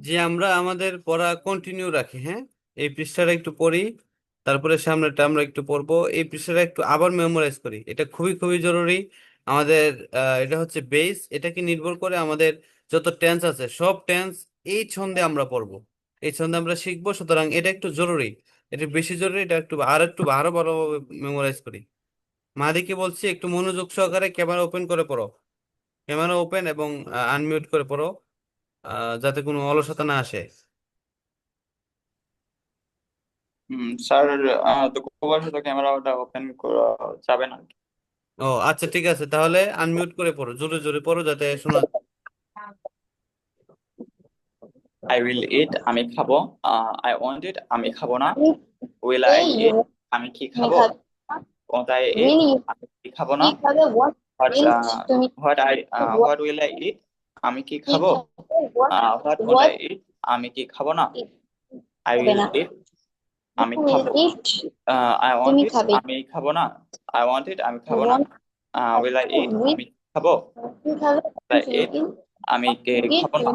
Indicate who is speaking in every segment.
Speaker 1: যে আমরা আমাদের পড়া কন্টিনিউ রাখি, হ্যাঁ, এই পৃষ্ঠাটা একটু পড়ি, তারপরে সামনেটা আমরা একটু পড়বো, এই পৃষ্ঠাটা একটু আবার মেমোরাইজ করি, এটা খুবই খুবই জরুরি আমাদের। এটা হচ্ছে বেস, এটাকে নির্ভর করে আমাদের যত টেন্স আছে সব টেন্স এই ছন্দে আমরা পড়বো, এই ছন্দে আমরা শিখবো, সুতরাং এটা একটু জরুরি, এটা বেশি জরুরি, এটা একটু একটু আরো ভালোভাবে মেমোরাইজ করি। মাদিকে বলছি একটু মনোযোগ সহকারে ক্যামেরা ওপেন করে পড়ো, ক্যামেরা ওপেন এবং আনমিউট করে পড়ো, যাতে কোনো অলসতা না আসে।
Speaker 2: স্যার, দুঃখবশত ক্যামেরাটা ওপেন করা যাবে না।
Speaker 1: ও আচ্ছা, ঠিক আছে, তাহলে আনমিউট করে পড়ো, জোরে জোরে পড়ো যাতে শোনা।
Speaker 2: আই উইল ইট, আমি খাবো। আই ওয়ান্ট ইট, আমি খাবো না। Will
Speaker 3: Hey,
Speaker 2: I eat,
Speaker 3: you
Speaker 2: আমি কি
Speaker 3: make
Speaker 2: খাবো।
Speaker 3: up
Speaker 2: want I eat,
Speaker 3: really
Speaker 2: আমি কি খাবো না।
Speaker 3: make up what
Speaker 2: what
Speaker 3: will to me what
Speaker 2: what will I eat, আমি কি
Speaker 3: make
Speaker 2: খাবো।
Speaker 3: up what
Speaker 2: what want
Speaker 3: what
Speaker 2: I eat, আমি কি খাবো না।
Speaker 3: it
Speaker 2: আই
Speaker 3: হবে
Speaker 2: উইল
Speaker 3: না
Speaker 2: ইট,
Speaker 3: you
Speaker 2: আমি
Speaker 3: will
Speaker 2: খাবো।
Speaker 3: eat
Speaker 2: আই ওয়ান্ট
Speaker 3: তুমি
Speaker 2: ইট,
Speaker 3: খাবে
Speaker 2: আমি খাবো না। আই ওয়ান্ট ইট, আমি
Speaker 3: you
Speaker 2: খাবো না।
Speaker 3: want
Speaker 2: will I eat,
Speaker 3: with
Speaker 2: আমি খাবো।
Speaker 3: তুমি খাবে
Speaker 2: আই
Speaker 3: you
Speaker 2: ইট,
Speaker 3: eat
Speaker 2: আমি কে
Speaker 3: you eat
Speaker 2: খাবো না।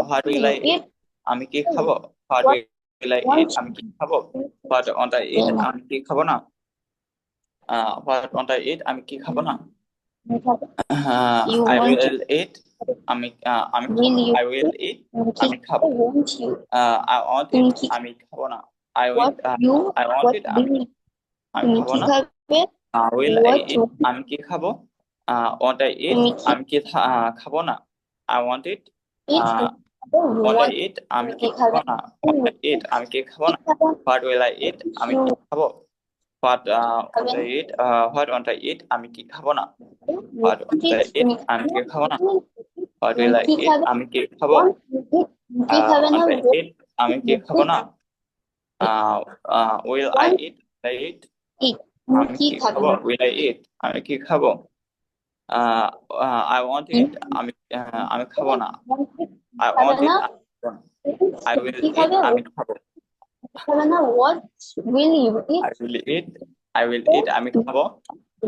Speaker 2: What will
Speaker 3: you
Speaker 2: I eat,
Speaker 3: eat
Speaker 2: আমি কি খাবো। What
Speaker 3: what
Speaker 2: will I eat,
Speaker 3: want
Speaker 2: আমি কি খাবো। হোয়াট ওয়ান্ট আই ইট,
Speaker 3: হবে না
Speaker 2: আমি কি খাবো না। হোয়াট ওয়ান্ট আই ইট, আমি কি খাবো না।
Speaker 3: তুমি খাবে you
Speaker 2: I
Speaker 3: want
Speaker 2: will eat, আমি খাবো।
Speaker 3: will you
Speaker 2: I will
Speaker 3: eat
Speaker 2: ইট,
Speaker 3: তুমি কি
Speaker 2: আমি খাবো।
Speaker 3: খাবে want you
Speaker 2: আই ওয়ান্ট ইট,
Speaker 3: তুমি কি
Speaker 2: আমি খাবো না। I will
Speaker 3: what you
Speaker 2: I want
Speaker 3: what
Speaker 2: it,
Speaker 3: will
Speaker 2: আমি
Speaker 3: তুমি
Speaker 2: খাবো
Speaker 3: কি
Speaker 2: না।
Speaker 3: খাবে
Speaker 2: উইল আই
Speaker 3: what
Speaker 2: ইট, আমি কি খাবো। ওয়ান্ট আই ইট,
Speaker 3: তুমি কি
Speaker 2: আমি কি খাবো না। I want it,
Speaker 3: eat you
Speaker 2: want I
Speaker 3: want
Speaker 2: ইট, আমি
Speaker 3: তুমি
Speaker 2: কি
Speaker 3: কি
Speaker 2: খাবো
Speaker 3: খাবে
Speaker 2: না। ওয়ান্ট আই ইট, আমি কি খাবো
Speaker 3: কি
Speaker 2: না।
Speaker 3: খাবে
Speaker 2: হোয়াট উইল আই ইট, আমি
Speaker 3: you
Speaker 2: কি খাবো। হোয়াট ওয়ান্ট
Speaker 3: খাবে
Speaker 2: I eat, what want I eat, আমি কি খাবো না। What
Speaker 3: want
Speaker 2: want
Speaker 3: it
Speaker 2: I eat,
Speaker 3: তুমি
Speaker 2: আমি কি খাবো না। হোয়াট
Speaker 3: তুমি
Speaker 2: উইল আই
Speaker 3: কি
Speaker 2: ইট,
Speaker 3: খাবে
Speaker 2: আমি কি খাবো।
Speaker 3: want you তুমি কি খাবে না
Speaker 2: ওয়ান্ট আই
Speaker 3: what
Speaker 2: ইট, আমি কি
Speaker 3: you
Speaker 2: খাবো না।
Speaker 3: eat
Speaker 2: will I
Speaker 3: want
Speaker 2: it, it,
Speaker 3: it তুমি
Speaker 2: আমি
Speaker 3: কি
Speaker 2: কি
Speaker 3: খাবে
Speaker 2: খাবো।
Speaker 3: না
Speaker 2: উইল আই ইট, আমি কি খাবো। আই ওয়ান্ট
Speaker 3: you
Speaker 2: ইট, আমি খাবো না।
Speaker 3: want it
Speaker 2: আই
Speaker 3: খাবে
Speaker 2: ওয়ান্ট
Speaker 3: না
Speaker 2: ইট, আমি খাবো না। আই
Speaker 3: তুমি
Speaker 2: উইল
Speaker 3: কি
Speaker 2: ইট,
Speaker 3: খাবে
Speaker 2: আমি খাবো।
Speaker 3: খাবে না what will you eat
Speaker 2: I will eat, আমি খাবো।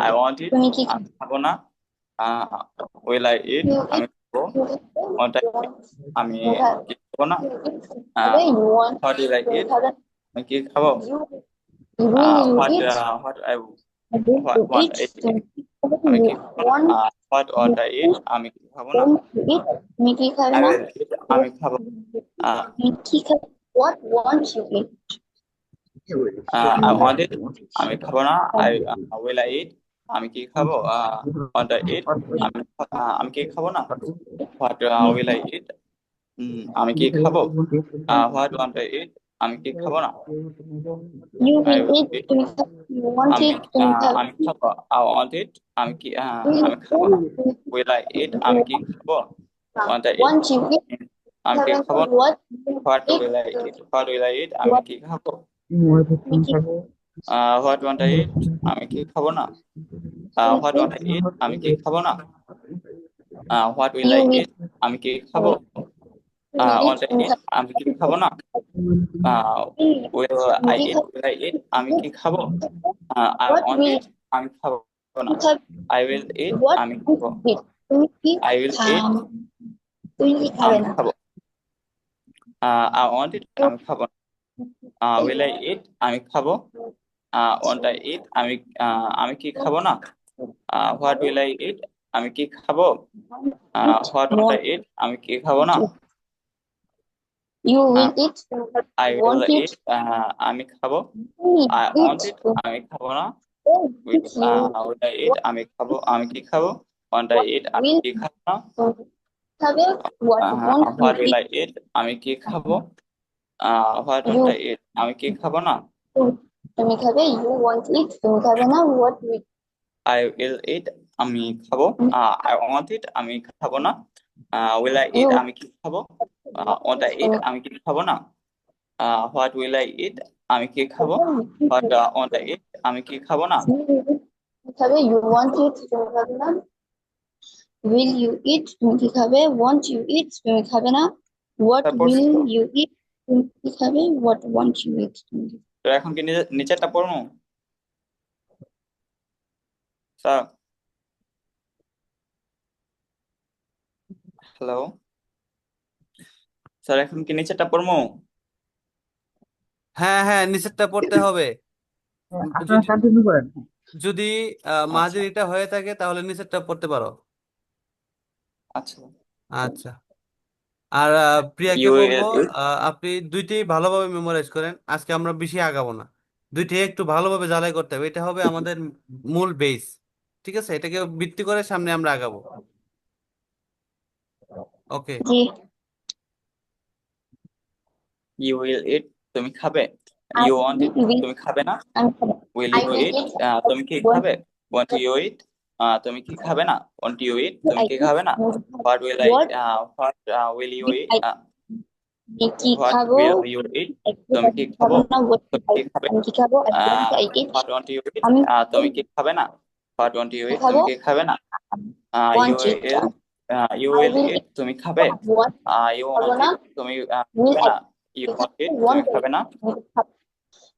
Speaker 2: আই ওয়ান্ট ইট,
Speaker 3: তুমি কি
Speaker 2: আমি খাবো না। উইল আই ইট,
Speaker 3: you
Speaker 2: আমি
Speaker 3: eat
Speaker 2: খাবো।
Speaker 3: you
Speaker 2: want I eat,
Speaker 3: want
Speaker 2: আমি
Speaker 3: you have
Speaker 2: কি খাবো না।
Speaker 3: you eat খাবে you want
Speaker 2: what will I
Speaker 3: তুমি
Speaker 2: ইট,
Speaker 3: খাবে
Speaker 2: আমি কি খাবো।
Speaker 3: you will you
Speaker 2: what
Speaker 3: eat
Speaker 2: what I
Speaker 3: will you
Speaker 2: want
Speaker 3: eat
Speaker 2: I eat,
Speaker 3: তুমি কি খাবে
Speaker 2: আমি
Speaker 3: you
Speaker 2: কি খাবো না।
Speaker 3: want
Speaker 2: what want
Speaker 3: you
Speaker 2: I eat,
Speaker 3: eat
Speaker 2: আমি কি খাবো না।
Speaker 3: want you eat তুমি কি খাবে
Speaker 2: আই
Speaker 3: না
Speaker 2: উইল ইট, আমি খাবো।
Speaker 3: তুমি কি খাবে what want you eat
Speaker 2: I want ইট, আমি খাবো না। আই উইল আই ইট, আমি কি খাবো। ওয়ান্ট আই ইট, আমি কি খাবো না। হোয়াট উইল আই ইট, আমি কি খাবো। হোয়াট ওয়ান্ট আই ইট, আমি কি খাবো না।
Speaker 3: you
Speaker 2: I
Speaker 3: will
Speaker 2: will
Speaker 3: eat
Speaker 2: ইট,
Speaker 3: তুমি খাবে you want
Speaker 2: আমি
Speaker 3: it তুমি খাবে
Speaker 2: আমি খাবো। আই ওয়ান্ট ইট, আমি কি
Speaker 3: will
Speaker 2: আমি
Speaker 3: you
Speaker 2: খাবো না।
Speaker 3: eat
Speaker 2: উইল আই ইট, আমি কি
Speaker 3: তুমি
Speaker 2: খাবো। Want I eat,
Speaker 3: want you eat
Speaker 2: আমি কি
Speaker 3: খাবে না
Speaker 2: খাবো না।
Speaker 3: what will
Speaker 2: what
Speaker 3: you eat
Speaker 2: will I eat, what will I eat, আমি
Speaker 3: what
Speaker 2: কি খাবো।
Speaker 3: তুমি কি
Speaker 2: হোয়াট ওয়ান্ট আই ইট, আমি কি খাবো না।
Speaker 3: তুমি
Speaker 2: হোয়াট ওয়ান্ট আই ইট, আমি কি খাবো না। What will
Speaker 3: you
Speaker 2: I
Speaker 3: will
Speaker 2: ইট, আমি কি খাবো।
Speaker 3: খাবে তুমি eat
Speaker 2: ওয়ান্ট আই
Speaker 3: তুমি
Speaker 2: ইট,
Speaker 3: খাবে
Speaker 2: আমি কি খাবো না। উইল
Speaker 3: তুমি
Speaker 2: আই
Speaker 3: কি
Speaker 2: ইট,
Speaker 3: খাবে
Speaker 2: উইল আই ইট, আমি কি খাবো। আই
Speaker 3: what
Speaker 2: ওয়ান্ট
Speaker 3: will
Speaker 2: ইট, আমি খাবো না।
Speaker 3: you খাবে
Speaker 2: আই উইল ইট,
Speaker 3: what
Speaker 2: আমি
Speaker 3: will
Speaker 2: খাবো।
Speaker 3: you eat তুমি কি
Speaker 2: আই উইল ইট,
Speaker 3: খাম তুমি কি খাবে
Speaker 2: আমি
Speaker 3: না
Speaker 2: খাবো। আই ওয়ান্ট ইট, আমি খাবো না। উইল আই ইট, আমি খাবো। ওয়ান্ট আই ইট, আমি কি খাবো না। হোয়াট উইল আই ইট, আমি কি খাবো।
Speaker 3: eat
Speaker 2: what want I
Speaker 3: want
Speaker 2: ইট, আমি কি খাবো না।
Speaker 3: you will eat
Speaker 2: I will
Speaker 3: want it
Speaker 2: ইট, আমি খাবো।
Speaker 3: will
Speaker 2: আই
Speaker 3: eat
Speaker 2: ওয়ান্ট ইট, আমি খাবো না। Will
Speaker 3: eat you
Speaker 2: I eat, আমি খাবো। আমি কি খাবো। ওয়ান্ট আই
Speaker 3: what
Speaker 2: ইট, আমি
Speaker 3: will
Speaker 2: কি খাবো না।
Speaker 3: খাবে what want you
Speaker 2: what will
Speaker 3: eat
Speaker 2: I eat, আমি কি খাবো। What want
Speaker 3: you
Speaker 2: I eat, আমি কি খাবো না।
Speaker 3: তুমি খাবে you want it তুমি খাবে না what will
Speaker 2: I will eat, আমি খাবো। আই ওয়ান্ট ইট, আমি খাবো না। উইল আই ইট,
Speaker 3: you
Speaker 2: আমি কি খাবো। ওয়ান্ট
Speaker 3: want
Speaker 2: আই
Speaker 3: it
Speaker 2: ইট,
Speaker 3: তুমি
Speaker 2: আমি কি খাবো না। হোয়াট উইল আই ইট, আমি কি খাবো। হোয়াট ওয়ান্ট আই ইট, আমি কি খাবো না।
Speaker 3: খাবে you want it তুমি খাবে না will you eat তুমি কি খাবে want you eat তুমি খাবে না what
Speaker 2: তারপর
Speaker 3: will you eat তুমি কি খাবে what want you eat তুমি কি
Speaker 2: তো এখন কি নিচেরটা পড়বো স্যার। হ্যালো। স্যার এখন কি নিচেরটা পড়বো?
Speaker 1: হ্যাঁ হ্যাঁ, নিচেরটা পড়তে হবে।
Speaker 4: আপনারা
Speaker 1: যদি
Speaker 4: কন্টিনিউ করেন।
Speaker 1: যদি
Speaker 2: আচ্ছা
Speaker 1: মাঝের এটা হয়ে থাকে তাহলে নিচেরটা পড়তে পারো।
Speaker 2: আচ্ছা।
Speaker 1: আচ্ছা। আর প্রিয়াকে
Speaker 2: ইউ
Speaker 1: বলবো,
Speaker 2: উইল
Speaker 1: আপনি দুইটাই ভালোভাবে মেমোরাইজ করেন, আজকে আমরা বেশি আগাবো না। দুইটাই একটু ভালোভাবে জ্বালাই করতে হবে, এটা হবে আমাদের মূল বেস। ঠিক আছে, এটাকে ভিত্তি করে সামনে আমরা আগাবো। ওকে।
Speaker 3: জি
Speaker 2: ইউ উইল ইট, তুমি খাবে।
Speaker 3: I
Speaker 2: U want it,
Speaker 3: will
Speaker 2: তুমি খাবে না।
Speaker 3: আমি খাবো
Speaker 2: উইল
Speaker 3: আই
Speaker 2: ইউ
Speaker 3: উইল
Speaker 2: ইট,
Speaker 3: ইট
Speaker 2: তুমি কি
Speaker 3: ওয়ান্ট
Speaker 2: খাবে। ওয়ান্ট ইউ ইট, তুমি কি খাবে না। ওয়ান্ট ইউ ইট, তুমি
Speaker 3: আই
Speaker 2: কি
Speaker 3: ইট
Speaker 2: খাবে না। What will I,
Speaker 3: what
Speaker 2: what will you
Speaker 3: will
Speaker 2: eat,
Speaker 3: I আমি কি
Speaker 2: হোয়াট
Speaker 3: খাবো
Speaker 2: উইল ইউ ইট, তুমি কি
Speaker 3: আমি
Speaker 2: খাবো।
Speaker 3: খাবো না what
Speaker 2: তুমি
Speaker 3: I
Speaker 2: কি খাবে।
Speaker 3: আমি কি খাবো I want I eat
Speaker 2: what want you eat,
Speaker 3: আমি
Speaker 2: তুমি কি খাবে না। হোয়াট ওয়ান্ট ইউ
Speaker 3: কি
Speaker 2: ইট, তুমি
Speaker 3: খাবো
Speaker 2: কি খাবে না। You
Speaker 3: want it
Speaker 2: will, you
Speaker 3: I
Speaker 2: will
Speaker 3: will
Speaker 2: eat,
Speaker 3: eat
Speaker 2: তুমি খাবে।
Speaker 3: want
Speaker 2: ইউ
Speaker 3: খাবো
Speaker 2: ওয়ান্ট
Speaker 3: না
Speaker 2: ইট, তুমি
Speaker 3: will
Speaker 2: খাবে
Speaker 3: I
Speaker 2: না। ইউ
Speaker 3: কি
Speaker 2: ওয়ান্ট
Speaker 3: খাবো
Speaker 2: ইট, তুমি
Speaker 3: want I
Speaker 2: খাবে না।
Speaker 3: আমি খাবো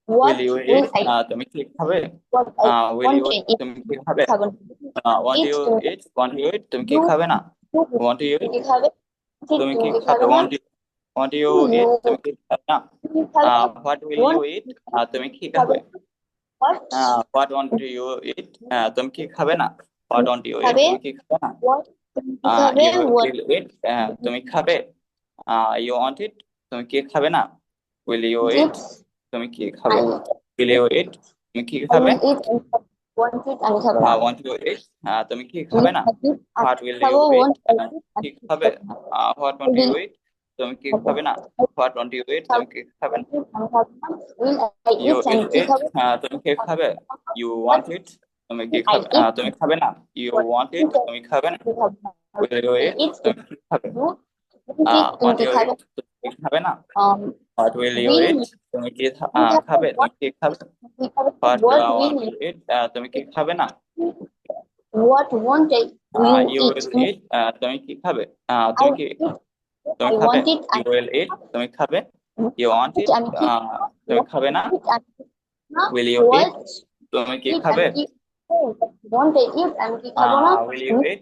Speaker 2: will
Speaker 3: what
Speaker 2: you
Speaker 3: will
Speaker 2: eat,
Speaker 3: I
Speaker 2: তুমি কি খাবে।
Speaker 3: what I
Speaker 2: will you
Speaker 3: want
Speaker 2: eat,
Speaker 3: I eat
Speaker 2: তুমি কি খাবে।
Speaker 3: খাবো না
Speaker 2: ওয়ান্ট
Speaker 3: eat
Speaker 2: ইউ
Speaker 3: তুমি
Speaker 2: ইট, ওয়ান্ট ইউ ইট, তুমি কি
Speaker 3: you
Speaker 2: খাবে না।
Speaker 3: you
Speaker 2: ওয়ান্ট ইউ
Speaker 3: তুমি
Speaker 2: ইট,
Speaker 3: কি খাবে ঠিক
Speaker 2: তুমি
Speaker 3: তুমি
Speaker 2: কি
Speaker 3: কি
Speaker 2: খাবে।
Speaker 3: খাবে না
Speaker 2: ওয়ান্ট ইউ
Speaker 3: you
Speaker 2: ইট, তুমি কি খাবে না।
Speaker 3: তুমি কি খাবে
Speaker 2: হোয়াট উইল ইউ
Speaker 3: want
Speaker 2: ইট, তুমি কি
Speaker 3: খাবে
Speaker 2: খাবে।
Speaker 3: what
Speaker 2: what want you eat, তুমি কি খাবে না। হোয়াট
Speaker 3: তুমি
Speaker 2: ওয়ান্ট ইউ ইট,
Speaker 3: খাবে
Speaker 2: তুমি কি খাবে না।
Speaker 3: what তুমি কি খাবে
Speaker 2: ইউ
Speaker 3: what
Speaker 2: উইল ইট, তুমি খাবে। ইউ ওয়ান্ট ইট, তুমি কি খাবে না। উইল ইউ ইট,
Speaker 3: eat
Speaker 2: তুমি কি খাবে।
Speaker 3: I
Speaker 2: উইল ইউ ইট, তুমি কি
Speaker 3: I
Speaker 2: খাবে।
Speaker 3: will eat and want it আমি খাবো না
Speaker 2: ওয়ান্ট ইউ ইট, তুমি কি
Speaker 3: will
Speaker 2: খাবে না।
Speaker 3: I eat আমি
Speaker 2: হোয়াট উইল ইউ
Speaker 3: খাবো
Speaker 2: ইট,
Speaker 3: want I eat
Speaker 2: কি
Speaker 3: আমি
Speaker 2: খাবে।
Speaker 3: খাবো না
Speaker 2: what
Speaker 3: I
Speaker 2: want you
Speaker 3: will
Speaker 2: eat, তুমি কি
Speaker 3: খাবো
Speaker 2: খাবে না। হোয়াট ওয়ান্ট ইউ ইট, তুমি
Speaker 3: খাবো
Speaker 2: কি খাবে না।
Speaker 3: আমি খাবো না will I
Speaker 2: you
Speaker 3: eat
Speaker 2: will
Speaker 3: আমি কি
Speaker 2: ইট,
Speaker 3: খাবো
Speaker 2: তুমি কি খাবে। ইউ
Speaker 3: what
Speaker 2: ওয়ান্ট ইট, তুমি কি
Speaker 3: will I
Speaker 2: খাবে।
Speaker 3: eat
Speaker 2: তুমি খাবে না। You
Speaker 3: what
Speaker 2: want eat,
Speaker 3: will
Speaker 2: তুমি খাবে না।
Speaker 3: I খাবো না
Speaker 2: will you
Speaker 3: will
Speaker 2: eat,
Speaker 3: eat
Speaker 2: তুমি কি খাবে।
Speaker 3: you will eat তুমি
Speaker 2: ওয়ান্ট
Speaker 3: কি
Speaker 2: ইউ
Speaker 3: খাবে
Speaker 2: ইট, তুমি কি খাবে না।
Speaker 3: um
Speaker 2: what will you
Speaker 3: will
Speaker 2: eat, তুমি কি
Speaker 3: তুমি খাবে
Speaker 2: খাবে। তুমি
Speaker 3: what
Speaker 2: কি খাবে।
Speaker 3: তুমি খাবে
Speaker 2: what
Speaker 3: what will
Speaker 2: want you eat, তুমি কি খাবে না।
Speaker 3: what want I will
Speaker 2: you
Speaker 3: eat
Speaker 2: will
Speaker 3: তুমি
Speaker 2: ইট, তুমি কি খাবে।
Speaker 3: I
Speaker 2: তুমি কি
Speaker 3: will eat
Speaker 2: তুমি
Speaker 3: I
Speaker 2: খাবে।
Speaker 3: want it
Speaker 2: ইউ উইল ইট, তুমি খাবে। ইউ ওয়ান্ট ইট,
Speaker 3: আমি কি
Speaker 2: তুমি খাবে না।
Speaker 3: eat আমি না
Speaker 2: উইল ইউ ইট,
Speaker 3: what
Speaker 2: তুমি কি
Speaker 3: eat
Speaker 2: খাবে।
Speaker 3: আমি কি want I eat আমি কি খাবো না
Speaker 2: উইল ইউ ইট,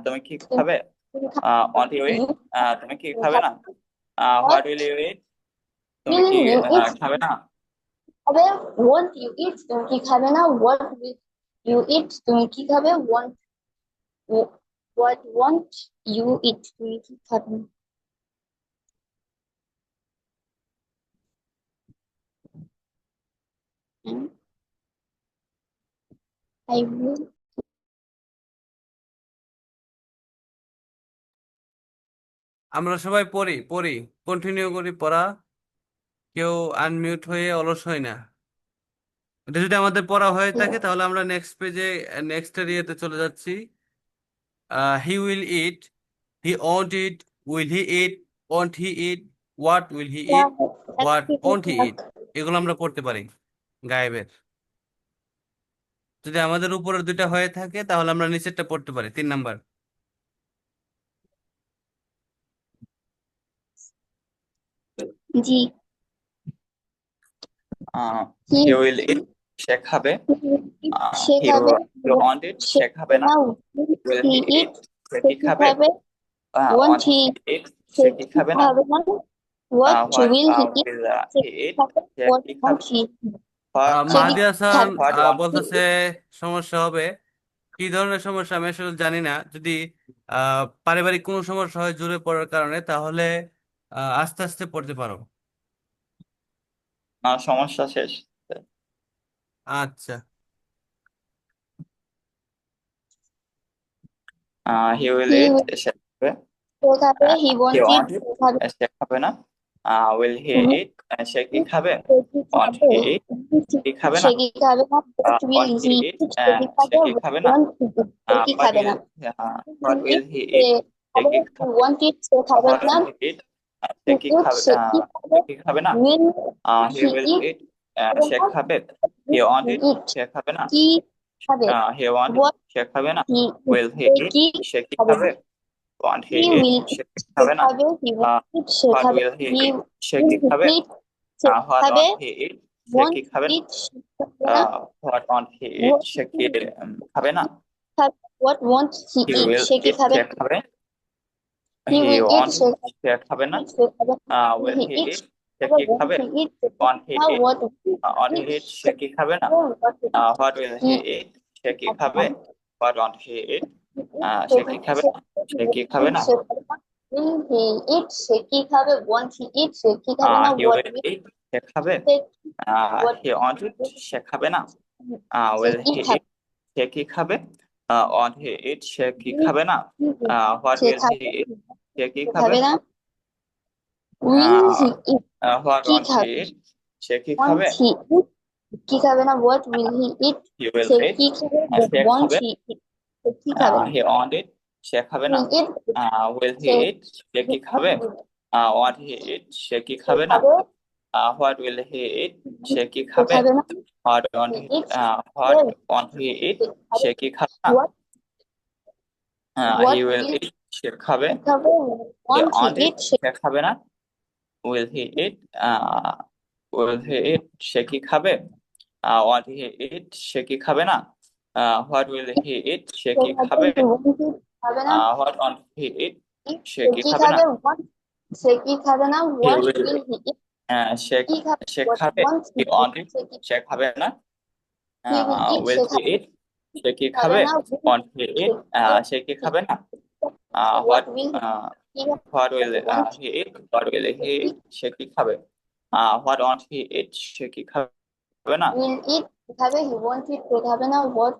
Speaker 2: তুমি কি খাবে।
Speaker 3: তুমি
Speaker 2: ওয়ান্ট ইউ ইট, তুমি কি খাবে না।
Speaker 3: what
Speaker 2: what will you eat, তুমি
Speaker 3: will
Speaker 2: কি
Speaker 3: you eat
Speaker 2: খাবে না।
Speaker 3: খাবে want you eat তুমি কি খাবে না what will you eat তুমি কি খাবে what want you eat তুমি কি খাবে না হুম? I will
Speaker 1: আমরা সবাই পড়ি পড়ি, কন্টিনিউ করি পড়া, কেউ আনমিউট হয়ে অলস হয় না। এটা যদি আমাদের পড়া হয়ে থাকে তাহলে আমরা নেক্সট পেজে, নেক্সট এরিয়াতে চলে যাচ্ছি। He will eat, he won't eat, will he eat, won't he eat, what will he eat, what won't he eat, এগুলো আমরা পড়তে পারি গায়েবের। যদি আমাদের উপরের দুইটা হয়ে থাকে তাহলে আমরা নিচেরটা পড়তে পারি, 3 নাম্বার।
Speaker 3: জি he
Speaker 2: হি উইল ইট, সে খাবে।
Speaker 3: সে
Speaker 2: হি
Speaker 3: খাবে
Speaker 2: ওয়ান্ট ইট,
Speaker 3: সে
Speaker 2: সে খাবে না।
Speaker 3: না
Speaker 2: will
Speaker 3: he
Speaker 2: he
Speaker 3: eat
Speaker 2: eat, সে
Speaker 3: সে
Speaker 2: কি
Speaker 3: কি
Speaker 2: খাবে।
Speaker 3: খাবে want
Speaker 2: want
Speaker 3: he
Speaker 2: he eat,
Speaker 3: সে
Speaker 2: সে কি
Speaker 3: কি
Speaker 2: খাবে না।
Speaker 3: খাবে না what
Speaker 2: what
Speaker 3: will he eat
Speaker 2: will
Speaker 3: সে
Speaker 2: হি
Speaker 3: কি
Speaker 2: ইট,
Speaker 3: খাবে
Speaker 2: সে
Speaker 3: what
Speaker 2: কি
Speaker 3: want
Speaker 2: খাবে।
Speaker 3: he সে কি
Speaker 1: মাহাদি হাসান
Speaker 3: খাবে
Speaker 2: হোয়াট ওয়ান্ট হি
Speaker 1: বলতেছে
Speaker 2: ইট,
Speaker 1: সমস্যা হবে। কি ধরনের সমস্যা আমি আসলে জানি না। যদি পারিবারিক কোনো সমস্যা হয় জোরে পড়ার কারণে, তাহলে আস্তে আস্তে পড়তে পারো।
Speaker 2: সমস্যা শেষ।
Speaker 1: আচ্ছা।
Speaker 2: He will
Speaker 3: he
Speaker 2: eat,
Speaker 3: will
Speaker 2: সে খাবে।
Speaker 3: সে খাবে he
Speaker 2: he
Speaker 3: want it
Speaker 2: want eat,
Speaker 3: সে খাবে
Speaker 2: সে খাবে না। উইল হি
Speaker 3: will
Speaker 2: ইট, সে কি
Speaker 3: eat
Speaker 2: খাবে।
Speaker 3: সে কি
Speaker 2: ওয়ান্ট
Speaker 3: খাবে
Speaker 2: হি ইট, কি খাবে
Speaker 3: সে
Speaker 2: না।
Speaker 3: কি খাবে না what will
Speaker 2: want he
Speaker 3: he
Speaker 2: it,
Speaker 3: eat সে কি
Speaker 2: সে
Speaker 3: খাবে
Speaker 2: কি খাবে না।
Speaker 3: want he eat সে কি
Speaker 2: হোয়াট
Speaker 3: খাবে
Speaker 2: উইল
Speaker 3: না
Speaker 2: হোয়াট উইল
Speaker 3: eat
Speaker 2: হি
Speaker 3: সে
Speaker 2: ইট, সে
Speaker 3: খাবে
Speaker 2: কি
Speaker 3: he
Speaker 2: খাবে।
Speaker 3: want it সে খাবে
Speaker 2: হোয়াট
Speaker 3: না
Speaker 2: will he eat, say
Speaker 3: he
Speaker 2: কি
Speaker 3: eat
Speaker 2: খাবে।
Speaker 3: সে কি খাবে
Speaker 2: সে কি খাবে না।
Speaker 3: will
Speaker 2: he
Speaker 3: he
Speaker 2: will
Speaker 3: eat
Speaker 2: ইট,
Speaker 3: খাবে
Speaker 2: সে
Speaker 3: না
Speaker 2: খাবে। He want
Speaker 3: he
Speaker 2: it,
Speaker 3: eat
Speaker 2: সে খাবে না।
Speaker 3: কি খাবে
Speaker 2: হি ওয়ান্ট ইট,
Speaker 3: what
Speaker 2: সে খাবে না।
Speaker 3: he
Speaker 2: উইল হি
Speaker 3: সে
Speaker 2: ইট,
Speaker 3: কি
Speaker 2: সে কি
Speaker 3: খাবে
Speaker 2: খাবে। Want he
Speaker 3: he
Speaker 2: eat,
Speaker 3: will
Speaker 2: সে কি
Speaker 3: সে
Speaker 2: খাবে না।
Speaker 3: খাবে he want it সে
Speaker 2: হোয়াট
Speaker 3: খাবে
Speaker 2: উইল হি
Speaker 3: he
Speaker 2: ইট, সে
Speaker 3: will
Speaker 2: কি
Speaker 3: he
Speaker 2: খাবে।
Speaker 3: eat সে
Speaker 2: হোয়াট
Speaker 3: খাবে
Speaker 2: ওয়ান্ট হি ইট, সে
Speaker 3: want
Speaker 2: কি খাবে না।
Speaker 3: it সে খাবে না
Speaker 2: what want he eat,
Speaker 3: what
Speaker 2: সে কি খাবে না।
Speaker 3: what wants he
Speaker 2: he
Speaker 3: eat
Speaker 2: will
Speaker 3: সে কি
Speaker 2: ইট,
Speaker 3: খাবে
Speaker 2: সে খাবে।
Speaker 3: he
Speaker 2: he
Speaker 3: will eat
Speaker 2: want
Speaker 3: সে
Speaker 2: সে খাবে না
Speaker 3: সে খাবে না
Speaker 2: will
Speaker 3: he
Speaker 2: he
Speaker 3: eat
Speaker 2: eat সে কি খাবে
Speaker 3: he eat say
Speaker 2: want he
Speaker 3: না
Speaker 2: eat
Speaker 3: what will
Speaker 2: on
Speaker 3: he
Speaker 2: he
Speaker 3: eat
Speaker 2: eat সে কি খাবে না
Speaker 3: what will
Speaker 2: what will
Speaker 3: he
Speaker 2: he eat সে কি খাবে what want he eat সে কি খাবে না সে কি খাবে না
Speaker 3: will he eat সে কি খাবে want he eat সে কি খাবে না
Speaker 2: he
Speaker 3: what
Speaker 2: will
Speaker 3: will
Speaker 2: eat সে খাবে
Speaker 3: সে what
Speaker 2: he want it সে খাবে না
Speaker 3: সে
Speaker 2: will
Speaker 3: কি
Speaker 2: he
Speaker 3: খাবে
Speaker 2: eat সে কি খাবে want he eat সে কি খাবে না what
Speaker 3: সে
Speaker 2: will he
Speaker 3: খাবে
Speaker 2: eat সে কি
Speaker 3: সে
Speaker 2: খাবে
Speaker 3: খাবে না will he eat
Speaker 2: what
Speaker 3: কি
Speaker 2: want he
Speaker 3: খাবে
Speaker 2: eat সে কি
Speaker 3: want
Speaker 2: খাবে
Speaker 3: he eat কি খাবে না what will he eat
Speaker 2: he will
Speaker 3: say
Speaker 2: eat
Speaker 3: কি খাবে
Speaker 2: সে
Speaker 3: want
Speaker 2: খাবে
Speaker 3: he eat সে কি খাবে না
Speaker 2: he want it সে খাবে না
Speaker 3: will eat
Speaker 2: will he
Speaker 3: say
Speaker 2: eat সে কি খাবে want he eat সে কি খাবে না
Speaker 3: খাবে
Speaker 2: what will he eat সে কি
Speaker 3: সে
Speaker 2: খাবে
Speaker 3: খাবে না
Speaker 2: what want
Speaker 3: he
Speaker 2: he
Speaker 3: eats
Speaker 2: what want he eat সে কি খাবে না
Speaker 3: what
Speaker 2: he
Speaker 3: what
Speaker 2: will
Speaker 3: will
Speaker 2: eat সে খাবে
Speaker 3: কি খাবে
Speaker 2: he
Speaker 3: want he
Speaker 2: want it
Speaker 3: eat সে
Speaker 2: সে খাবে না will he eat will he eat সে কি খাবে want he eat সে কি খাবে না what will he eat সে কি খাবে
Speaker 3: খাবে না
Speaker 2: what want he eat সে
Speaker 3: সে
Speaker 2: কি
Speaker 3: কি
Speaker 2: খাবে না
Speaker 3: খাবে want সে কি খাবে না
Speaker 2: he
Speaker 3: what
Speaker 2: will
Speaker 3: will he eat
Speaker 2: সে
Speaker 3: কি খাবে
Speaker 2: সে
Speaker 3: what
Speaker 2: খাবে
Speaker 3: wants
Speaker 2: he
Speaker 3: he
Speaker 2: want it
Speaker 3: সে কি
Speaker 2: সে খাবে না
Speaker 3: he will eat
Speaker 2: will
Speaker 3: say
Speaker 2: he
Speaker 3: খাবে
Speaker 2: eat সে কি
Speaker 3: খাবে
Speaker 2: খাবে
Speaker 3: না
Speaker 2: want he eat সে কি খাবে না
Speaker 3: what
Speaker 2: what
Speaker 3: will he
Speaker 2: what will
Speaker 3: want
Speaker 2: he eat what will he eat সে কি খাবে what want he eat সে কি খাবে না
Speaker 3: will eat খাবে he want it সে খাবে না what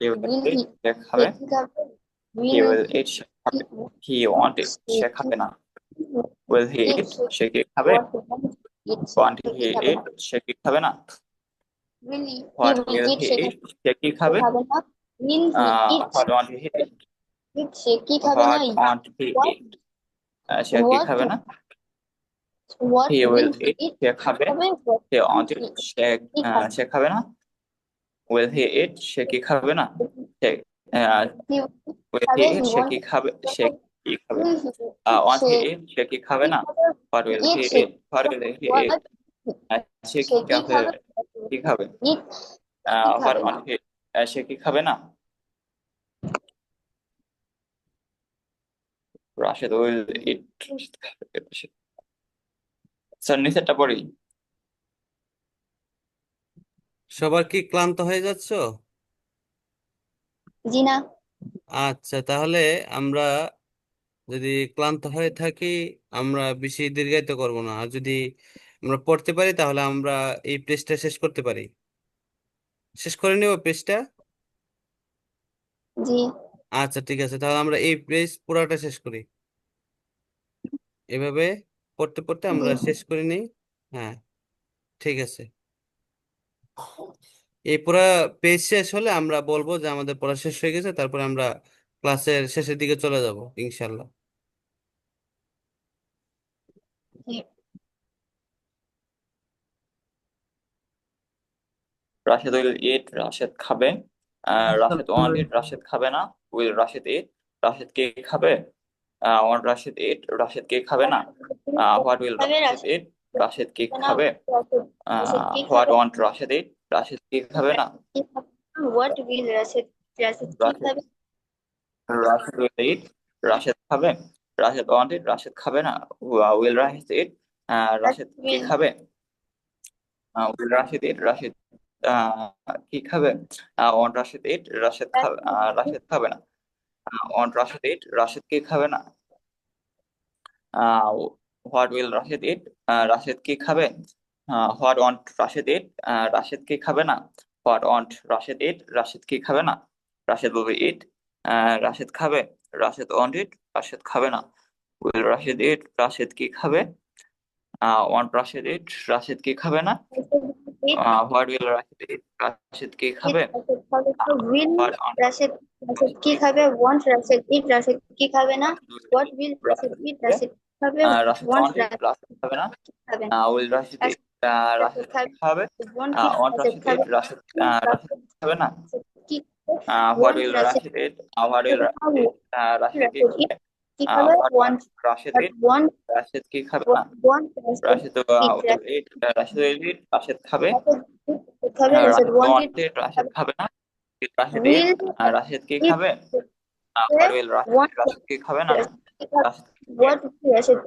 Speaker 2: he will
Speaker 3: will
Speaker 2: eat
Speaker 3: he
Speaker 2: সে খাবে
Speaker 3: কি খাবে
Speaker 2: he
Speaker 3: will
Speaker 2: will eat সে খাবে he want it
Speaker 3: সে
Speaker 2: সে খাবে না will he
Speaker 3: eat
Speaker 2: eat সে কি খাবে
Speaker 3: what eat
Speaker 2: want
Speaker 3: say
Speaker 2: he
Speaker 3: কি খাবে
Speaker 2: eat সে কি খাবে না
Speaker 3: will he
Speaker 2: what
Speaker 3: will
Speaker 2: will
Speaker 3: eat
Speaker 2: he
Speaker 3: say
Speaker 2: eat সে কি খাবে
Speaker 3: খাবে না will he eat
Speaker 2: what want he eat
Speaker 3: eat সে কি খাবে না
Speaker 2: what want he
Speaker 3: what
Speaker 2: eat সে কি
Speaker 3: what
Speaker 2: খাবে না
Speaker 3: what
Speaker 2: he
Speaker 3: will
Speaker 2: will
Speaker 3: he
Speaker 2: eat
Speaker 3: eat
Speaker 2: সে খাবে
Speaker 3: খাবে what
Speaker 2: he want
Speaker 3: will
Speaker 2: it
Speaker 3: he
Speaker 2: সে
Speaker 3: কি খাবে
Speaker 2: সে খাবে না will he eat সে কি খাবে না সে
Speaker 3: he
Speaker 2: will he
Speaker 3: খাবে
Speaker 2: eat
Speaker 3: he
Speaker 2: সে
Speaker 3: want
Speaker 2: কি খাবে সে কি খাবে
Speaker 3: will he
Speaker 2: want
Speaker 3: say
Speaker 2: he eat সে কি খাবে
Speaker 3: কি
Speaker 2: না
Speaker 3: খাবে
Speaker 2: what will
Speaker 3: eat
Speaker 2: he
Speaker 3: say
Speaker 2: eat what will he eat
Speaker 3: what
Speaker 2: সে
Speaker 3: সে
Speaker 2: কি
Speaker 3: কি
Speaker 2: খাবে
Speaker 3: খাবে
Speaker 2: কি খাবে
Speaker 3: eat কি
Speaker 2: what
Speaker 3: খাবে না
Speaker 2: want he সে কি খাবে না রাশেদ will eat স্যার নিচেরটা পড়ি
Speaker 1: সবার কি ক্লান্ত হয়ে যাচ্ছ?
Speaker 3: জি না
Speaker 1: আচ্ছা, তাহলে আমরা যদি ক্লান্ত হয়ে থাকি আমরা বেশি দীর্ঘায়িত করব না, আর যদি আমরা পড়তে পারি তাহলে আমরা এই পেজটা শেষ করতে পারি। শেষ করে নেব পেজটা।
Speaker 3: জি
Speaker 1: আচ্ছা ঠিক আছে, তাহলে আমরা এই পেজ পুরাটা শেষ করি। এভাবে পড়তে পড়তে আমরা
Speaker 3: জি
Speaker 1: শেষ করে নিই। হ্যাঁ, ঠিক আছে। এই পুরা পেজ শেষ হলে আমরা বলবো যে আমাদের পড়া শেষ হয়ে গেছে, তারপরে আমরা ক্লাসের শেষের দিকে চলে যাব ইনশাল্লাহ।
Speaker 3: জি
Speaker 2: রাশেদ will eat রাশেদ খাবে রাশেদ want it রাশেদ খাবে না will রাশেদ eat রাশেদ কে খাবে want রাশেদ eat রাশেদ কে খাবে না what will
Speaker 3: খাবে
Speaker 2: রাশেদ eat রাশেদ কে
Speaker 3: না
Speaker 2: খাবে
Speaker 3: রাশেদ কি
Speaker 2: what
Speaker 3: খাবে
Speaker 2: want রাশেদ eat রাশেদ কে খাবে না
Speaker 3: what will রাশেদ রাশেদ কি
Speaker 2: রাশেদ
Speaker 3: খাবে
Speaker 2: রাশেদ will eat রাশেদ খাবে রাশেদ want it রাশেদ খাবে না will রাশেদ eat রাশেদ কি
Speaker 3: will
Speaker 2: খাবে will রাশেদ eat রাশেদ কি খাবে want রাশেদ eat রাশেদ খাবে রাশেদ খাবে না want রাশেদ eat রাশেদ কি খাবে না what will Rashed eat Rashed কি খাবে what want Rashed eat Rashed কি খাবে না what want Rashed eat Rashed কি খাবে না রাশেদ will eat রাশেদ খাবে রাশেদ want it রাশেদ খাবে না will রাশেদ eat রাশেদ কি খাবে want রাশেদ eat রাশেদ কি খাবে না what will Rashed eat Rashed কি খাবে
Speaker 3: will
Speaker 2: what want
Speaker 3: Rashed Rashed কি খাবে want রাশেদ eat রাশেদ কি খাবে না what will Rashed eat Rashed খাবে
Speaker 2: Rashed
Speaker 3: want
Speaker 2: want it Rashed খাবে না
Speaker 3: খাবে না
Speaker 2: will রাশেদ eat রাশেদ
Speaker 3: খাবে
Speaker 2: কি খাবে
Speaker 3: want
Speaker 2: want
Speaker 3: রাশেদ
Speaker 2: রাশেদ
Speaker 3: খাবে
Speaker 2: eat রাশেদ রাশেদ খাবে না
Speaker 3: কি
Speaker 2: what
Speaker 3: want
Speaker 2: will
Speaker 3: Rashed
Speaker 2: Rashed eat what will Rashed eat Rashed কি
Speaker 3: রাশেদ eat কি খাবে
Speaker 2: what
Speaker 3: want
Speaker 2: Rashed eat
Speaker 3: want
Speaker 2: Rashed কি খাবে না
Speaker 3: want Rashed
Speaker 2: Rashed
Speaker 3: eat
Speaker 2: will eat Rashed will eat Rashed খাবে
Speaker 3: খাবে Rashed
Speaker 2: Rashed
Speaker 3: want
Speaker 2: want
Speaker 3: it
Speaker 2: it Rashed খাবে না রাশেদ eat
Speaker 3: will
Speaker 2: রাশেদ কি
Speaker 3: eat
Speaker 2: খাবে what will Rashed
Speaker 3: want
Speaker 2: Rashed কি খাবে না রাশেদ খাবে
Speaker 3: What will Rashid?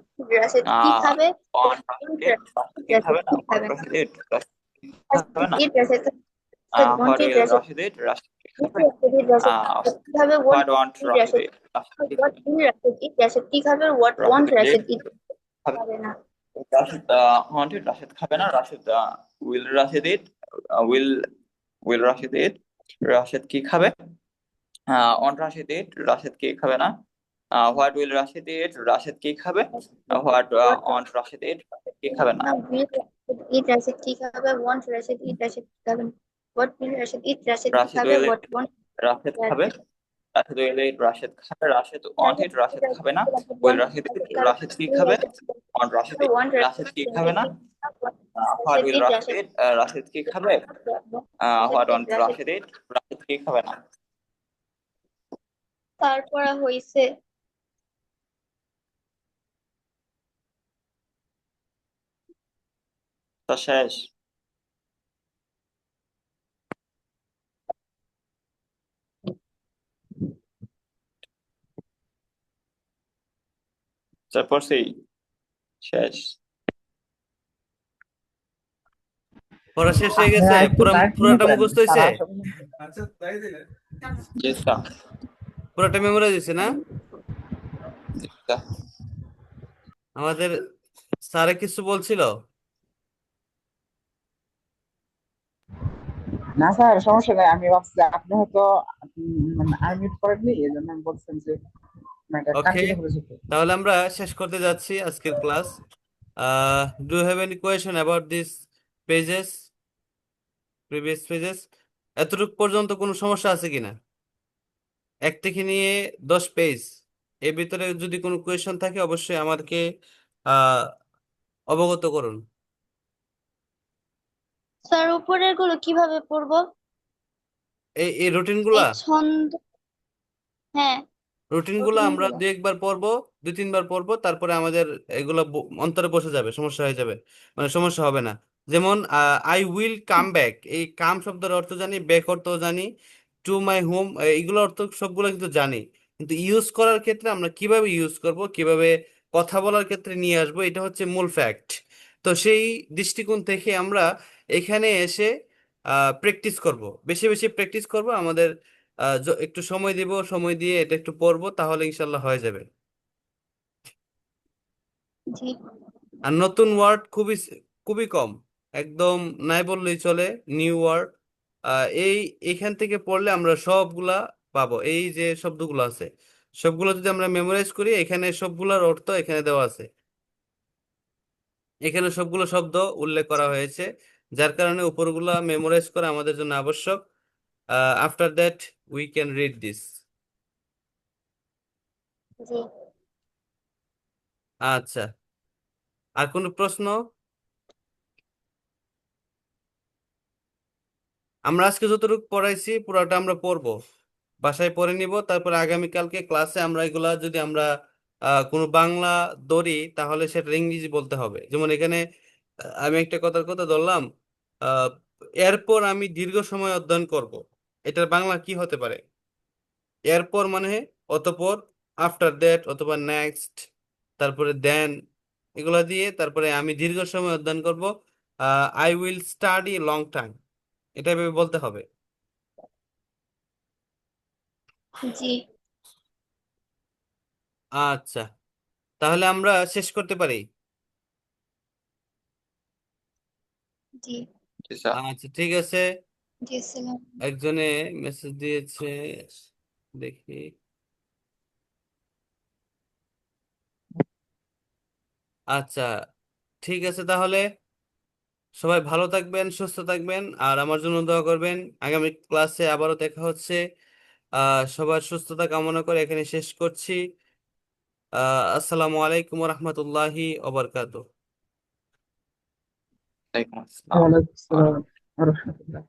Speaker 3: Rashid কি খাবে?
Speaker 2: on
Speaker 3: What will
Speaker 2: Rashid, Rashed কি
Speaker 3: Rashid
Speaker 2: খাবে না
Speaker 3: কি
Speaker 2: on
Speaker 3: খাবে?
Speaker 2: Rashid eat, রাশেদ কি খাবে
Speaker 3: Rashid
Speaker 2: না
Speaker 3: eat Rashid won't
Speaker 2: what
Speaker 3: eat
Speaker 2: will
Speaker 3: Rashid.
Speaker 2: Rashid eat, Rashed কি
Speaker 3: What
Speaker 2: খাবে
Speaker 3: will Rashid eat Rashid
Speaker 2: আহ
Speaker 3: কি খাবে? Won't
Speaker 2: what want
Speaker 3: eat
Speaker 2: Rashid
Speaker 3: Rashid.
Speaker 2: eat, Rashed কি
Speaker 3: What
Speaker 2: খাবে
Speaker 3: will Rashid eat Rashid কি খাবে? What
Speaker 2: Rashed
Speaker 3: won't Rashid
Speaker 2: eat
Speaker 3: eat?
Speaker 2: খাবে
Speaker 3: খাবে না।
Speaker 2: রাশেদ want it, রাশেদ খাবে না Rashed will Rashid eat, will Rashid eat, Rashed কি খাবে on Rashid eat, রাশেদ কি খাবে না what will Rashid eat, Rashed কি খাবে what
Speaker 3: What
Speaker 2: on Rashid eat, Rashed কি খাবে না
Speaker 3: না will Rashid eat Rashid কি খাবে? Won't Rashid eat Rashid কি খাবে না। What will Rashid eat Rashid কি
Speaker 2: রাশেদ
Speaker 3: খাবে?
Speaker 2: will
Speaker 3: What
Speaker 2: eat,
Speaker 3: won't
Speaker 2: Rashed খাবে
Speaker 3: Rashid
Speaker 2: Rashed will eat, Rashed খাবে Rashed want
Speaker 3: Rashid
Speaker 2: it, Rashed খাবে না
Speaker 3: Rashid
Speaker 2: will
Speaker 3: won't
Speaker 2: Rashid eat,
Speaker 3: Rashid খাবে।
Speaker 2: রাশেদ কি
Speaker 3: Will
Speaker 2: খাবে
Speaker 3: Rashid
Speaker 2: on Rashid eat,
Speaker 3: won't
Speaker 2: Rashed কি
Speaker 3: Rashid
Speaker 2: খাবে না
Speaker 3: eat what
Speaker 2: what
Speaker 3: Rashid
Speaker 2: will
Speaker 3: eat
Speaker 2: Rashid
Speaker 3: Rashid
Speaker 2: eat, Rashed কি খাবে
Speaker 3: Rashid
Speaker 2: what
Speaker 3: eat
Speaker 2: on
Speaker 3: Rashid
Speaker 2: Rashid eat, Rashed কি খাবে না
Speaker 3: তারপরে হইছে
Speaker 2: তা শেষ তারপর সেই শেষ
Speaker 1: পড়া শেষ হয়ে গেছে,
Speaker 4: ভাইয়া একটু কন্টিনিউ
Speaker 1: পুরাটা
Speaker 4: করেন
Speaker 1: মুখস্থ
Speaker 4: স্যার
Speaker 1: হয়েছে,
Speaker 4: আসলে
Speaker 2: জি স্যার
Speaker 1: পুরাটা মেমোরাইজ হয়েছে না?
Speaker 2: জি স্যার
Speaker 1: আমাদের স্যারে কিছু বলছিল?
Speaker 4: না স্যার সমস্যা নাই আমি ভাবছি আপনি হয়তো মানে আনমিউট করেননি এই জন্য আমি বলছেন যে মানে
Speaker 1: ওকে,
Speaker 4: কন্টিনিউ করে যেতে
Speaker 1: তাহলে আমরা শেষ করতে যাচ্ছি আজকের class. Do have any question about this pages, previous pages? এতটুকু পর্যন্ত কোনো সমস্যা আছে কিনা? এক থেকে নিয়ে 10 পেজ, এর ভিতরে যদি কোনো কোয়েশন থাকে অবশ্যই আমাকে আহ অবগত করুন।
Speaker 3: স্যার উপরের গুলো কিভাবে পড়বো?
Speaker 1: এই রুটিনগুলা
Speaker 3: এই ছন্দ হ্যাঁ
Speaker 1: রুটিনগুলো
Speaker 3: রুটিন
Speaker 1: আমরা
Speaker 3: গুলো
Speaker 1: 2-1 বার পড়বো, 2-3 বার পড়বো, তারপরে আমাদের এগুলো অন্তরে বসে যাবে, সমস্যা হয়ে যাবে, মানে সমস্যা হবে না। যেমন আই উইল কাম ব্যাক, এই কাম শব্দের অর্থ জানি, ব্যাক অর্থ জানি, টু মাই হোম এইগুলো অর্থ সবগুলো কিন্তু জানি, কিন্তু ইউজ করার ক্ষেত্রে আমরা কিভাবে ইউজ করব, কিভাবে কথা বলার ক্ষেত্রে নিয়ে আসবো, এটা হচ্ছে মূল ফ্যাক্ট। তো সেই দৃষ্টিকোণ থেকে আমরা এখানে এসে প্র্যাকটিস করব, বেশি বেশি প্র্যাকটিস করব, আমাদের একটু সময় দিব, সময় দিয়ে এটা একটু পড়বো, তাহলে ইনশাল্লাহ হয়ে যাবে।
Speaker 3: জি
Speaker 1: আর নতুন ওয়ার্ড খুবই খুবই কম, একদম নাই বললেই চলে, নিউ ওয়ার্ড। এই এখান থেকে পড়লে আমরা সবগুলা পাবো, এই যে শব্দগুলো আছে সবগুলো যদি আমরা মেমোরাইজ করি, এখানে সবগুলোর অর্থ এখানে দেওয়া আছে, এখানে সবগুলো শব্দ উল্লেখ করা হয়েছে, যার কারণে উপরগুলা মেমোরাইজ করা আমাদের জন্য আবশ্যক। After that we can read this.
Speaker 3: জি
Speaker 1: আচ্ছা, আর কোনো প্রশ্ন? আমরা আজকে যতটুকু পড়াইছি পুরোটা আমরা পড়বো, বাসায় পড়ে নিব, তারপরে আগামীকালকে ক্লাসে আমরা এগুলা যদি আমরা কোনো বাংলা ধরি, তাহলে সেটা ইংরেজি বলতে হবে। যেমন এখানে আমি একটা কথার কথা ধরলাম, আহ, এরপর আমি দীর্ঘ সময় অধ্যয়ন করব, এটার বাংলা কি হতে পারে? এরপর মানে অতঃপর, আফটার দ্যাট অথবা নেক্সট, তারপরে দেন, এগুলা দিয়ে তারপরে আমি দীর্ঘ সময় অধ্যয়ন করব, I will study long time, এটা ভেবে বলতে হবে।
Speaker 3: জি
Speaker 1: আচ্ছা, তাহলে আমরা শেষ করতে পারি।
Speaker 3: জি
Speaker 2: জি স্যার
Speaker 1: আচ্ছা ঠিক আছে,
Speaker 3: জি সালাম
Speaker 1: একজনে মেসেজ দিয়েছে, দেখি। আচ্ছা ঠিক আছে, তাহলে সবাই ভালো থাকবেন, সুস্থ থাকবেন, আর আমার জন্য দোয়া করবেন। আগামী ক্লাসে আবারও দেখা হচ্ছে। সবার সুস্থতা কামনা করে এখানে শেষ করছি। আসসালামু আলাইকুম রহমতুল্লাহি ওবরকাতুহ।
Speaker 2: ওয়ালাইকুম আসসালাম
Speaker 4: ওয়ালাইকুম আসসালাম ওয়া রাহমাতুল্লাহ।